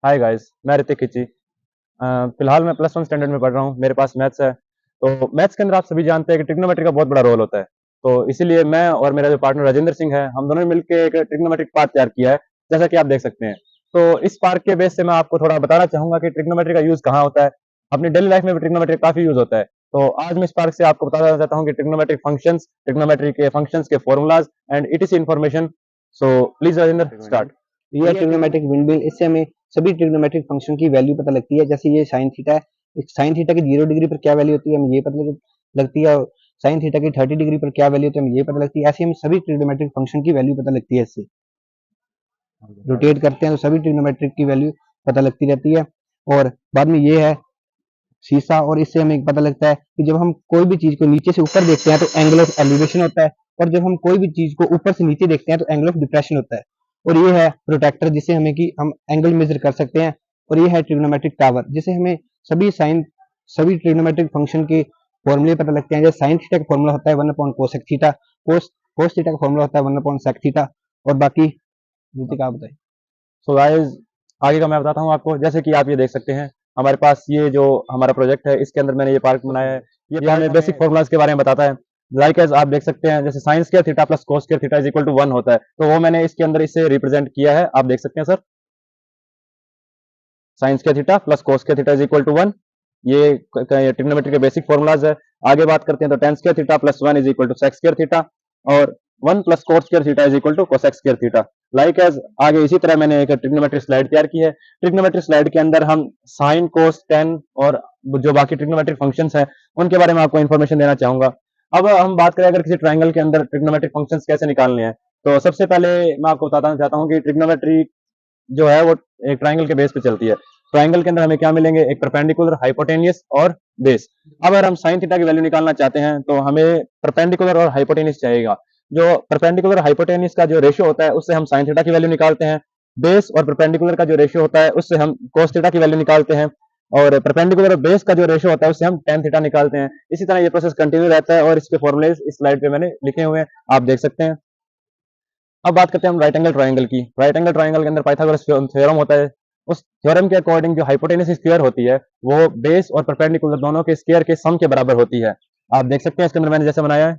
Hi guys, मैं ऋतिक खिची। फिलहाल मैं प्लस वन स्टैंडर्ड में पढ़ रहा हूँ। मेरे पास मैथ्स है। तो मैथ्स के अंदर आप सभी जानते हैं कि ट्रिग्नोमेट्री का बहुत बड़ा रोल होता है। तो इसीलिए मैं और मेरा जो पार्टनर राजेंद्र सिंह है, हम दोनों ने मिलकर एक ट्रिग्नोमेट्रिक पार्क तैयार किया है, जैसा कि आप देख सकते हैं। तो इस पार्क के बेस से मैं आपको थोड़ा बताना चाहूंगा कि ट्रिग्नोमेट्री का यूज कहाँ होता है। अपनी डेली लाइफ में भी ट्रिग्नोमेट्री काफी यूज होता है। तो आज मैं इस पार्क से आपको बताना चाहता हूँ कि ट्रिग्नोमेट्री के फंक्शंस के formulas and etc. information. So please Rajendra start. ये है ट्रिग्नोमेट्रिक विंडमिल। इससे हमें सभी ट्रिग्नोमेट्रिक फंक्शन की वैल्यू पता लगती है। जैसे ये साइन थीटा है, साइन थीटा की 0 डिग्री पर क्या वैल्यू होती है हमें ये पता लगती है। साइन थीटा की 30 डिग्री पर क्या वैल्यू होती है हमें ये पता लगती है। ऐसे हमें सभी ट्रिग्नोमेट्रिक फंक्शन की वैल्यू पता लगती है। इससे रोटेट करते हैं तो सभी ट्रिग्नोमेट्रिक की वैल्यू पता लगती रहती है। और बाद में ये है शीशा, और इससे हमें पता लगता है कि जब हम कोई भी चीज को नीचे से ऊपर देखते हैं तो एंगल ऑफ एलिवेशन होता है, और जब हम कोई भी चीज को ऊपर से नीचे देखते हैं तो एंगल ऑफ डिप्रेशन होता है। और ये है प्रोटेक्टर, जिससे हमें कि हम एंगल मेजर कर सकते हैं। और ये है ट्रिग्नोमेट्रिक टावर, जिसे हमें सभी ट्रिग्नोमेट्रिक फंक्शन के फॉर्मूले पता लगते हैं। जैसे साइन थीटा का फॉर्मूला होता है 1 upon cosec theta, cos theta का फॉर्मूला होता है 1 अपॉन सेक थीटा। और बाकी ऋतिक आप बताइए। सो गाइस, आगे का मैं बताता हूँ आपको। जैसे कि आप ये देख सकते हैं, हमारे पास ये जो हमारा प्रोजेक्ट है, इसके अंदर मैंने ये पार्क बनाया है। ये हमें बेसिक फॉर्मूलाज के बारे में बताता है। लाइक एज आप देख सकते हैं, जैसे sine square theta plus cos square theta is equal to 1 होता है, तो वो मैंने इसके अंदर इससे रिप्रेजेंट किया है। आप देख सकते हैं sir, sine square theta plus cos square theta is equal to 1। ये ट्रिग्नोमेट्री के बेसिक फॉर्मूलाज है। आगे बात करते हैं तो tan square theta plus 1 is equal to sec square theta, और 1 plus cos square theta is equal to cosec square theta. Like as आगे इसी तरह मैंने एक ट्रिग्नोमेट्री स्लाइड तैयार की है। ट्रिग्नोमेट्री स्लाइड के अंदर हम साइन कोस टेन और जो बाकी ट्रिग्नोमेट्रिक फंक्शंस हैं उनके बारे में आपको इन्फॉर्मेशन देना चाहूंगा। अब हम बात करें अगर किसी ट्राइंगल के अंदर ट्रिग्नोमेट्रिक फंक्शंस कैसे निकालने हैं, तो सबसे पहले मैं आपको बताना चाहता हूँ कि ट्रिग्नोमेट्री जो है वो एक ट्राइंगल के बेस पे चलती है। ट्राइंगल के अंदर हमें क्या मिलेंगे, एक परपेंडिकुलर, हाइपोटेनियस और बेस। अब अगर हम साइन थीटा की वैल्यू निकालना चाहते हैं तो हमें परपेंडिकुलर और हाइपोटेनियस चाहिएगा। जो परपेंडिकुलर हाइपोटेनियस का जो रेशियो होता है उससे हम साइन थीटा की वैल्यू निकालते हैं। बेस और परपेंडिकुलर का जो रेशियो होता है उससे हम कोस थीटा की वैल्यू निकालते हैं। और परपेंडिकुलर और बेस का जो रेशियो होता है उससे हम टेन थीटा निकालते हैं। इसी तरह ये प्रोसेस कंटिन्यू रहता है और इसके फॉर्मूले इस स्लाइड पे मैंने लिखे हुए हैं, आप देख सकते हैं। अब बात करते हैं हम राइट एंगल ट्राइंगल की। राइट एंगल ट्राइंगल के अंदर पाइथागोरस थ्योरम होता है। उस थ्योरम के अकॉर्डिंग जो हाइपोटेनस स्क्वायर होती है वो बेस और परपेंडिकुलर दोनों के स्क्वायर के सम के बराबर होती है। आप देख सकते हैं इसके अंदर मैंने जैसे बनाया है,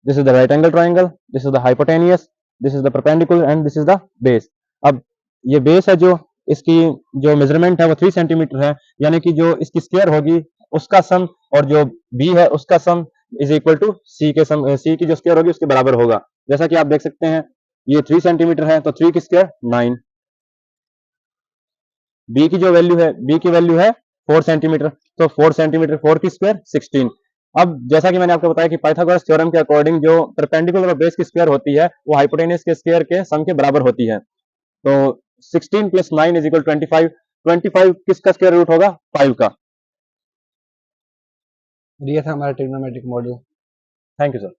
this is the right angle triangle, this is the hypotenuse, this is the perpendicular and this is the base. अब ये बेस है, जो इसकी जो मेजरमेंट है वो 3 सेंटीमीटर है, यानी कि जो इसकी स्क्वायर होगी उसका सम और जो बी है उसका सम इज इक्वल टू सी के सम, सी की जो स्क्वायर होगी उसके बराबर होगा। जैसा कि आप देख सकते हैं, ये 3 सेंटीमीटर है तो 3 की स्क्वायर 9। बी की जो वैल्यू है, बी की वैल्यू है 4 सेंटीमीटर, तो 4 सेंटीमीटर 4 की स्क्वायर 16। अब जैसा कि मैंने आपको बताया कि पाइथागोरस थ्योरम के अकॉर्डिंग जो परपेंडिकुलर और बेस की स्क्वायर होती है वो हाइपोटेनस के स्क्वायर के सम के बराबर होती है। तो 16 प्लस 9 इज इक्वल 25। 25 किसका स्क्वायर रूट होगा, 5 का। ये था हमारा trigonometric model. Thank you sir.